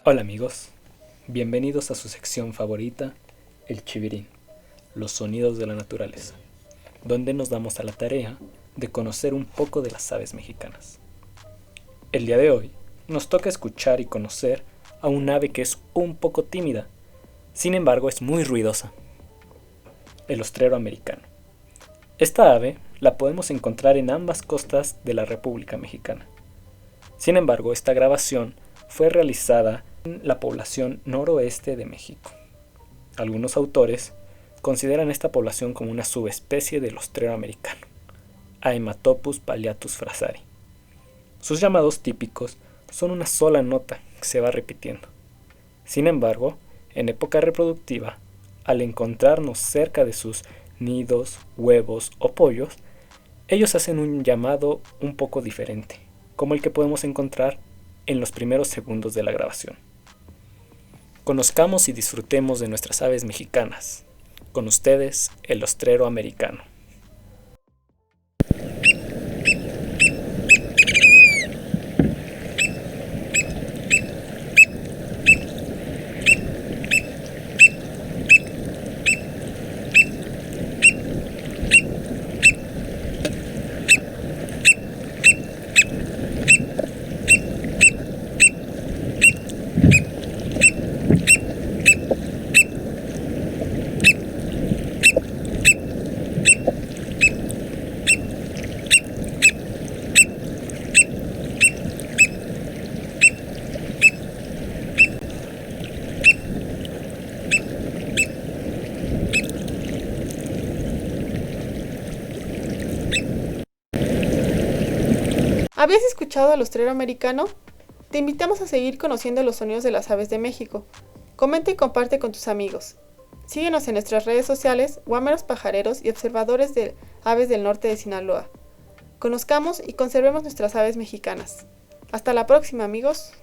Hola amigos, bienvenidos a su sección favorita, el chivirín, los sonidos de la naturaleza, donde nos damos a la tarea de conocer un poco de las aves mexicanas. El día de hoy nos toca escuchar y conocer a un ave que es un poco tímida, sin embargo es muy ruidosa, el ostrero americano. Esta ave la podemos encontrar en ambas costas de la República Mexicana. Sin embargo, esta grabación fue realizada en la población noroeste de México. Algunos autores consideran esta población como una subespecie del ostrero americano, Haematopus palliatus frasari. Sus llamados típicos son una sola nota que se va repitiendo. Sin embargo, en época reproductiva, al encontrarnos cerca de sus nidos, huevos o pollos, ellos hacen un llamado un poco diferente, como el que podemos encontrar en los primeros segundos de la grabación. Conozcamos y disfrutemos de nuestras aves mexicanas. Con ustedes, el ostrero americano. ¿Habías escuchado al ostrero americano? Te invitamos a seguir conociendo los sonidos de las aves de México. Comenta y comparte con tus amigos. Síguenos en nuestras redes sociales, guameros pajareros y observadores de aves del norte de Sinaloa. Conozcamos y conservemos nuestras aves mexicanas. Hasta la próxima, amigos.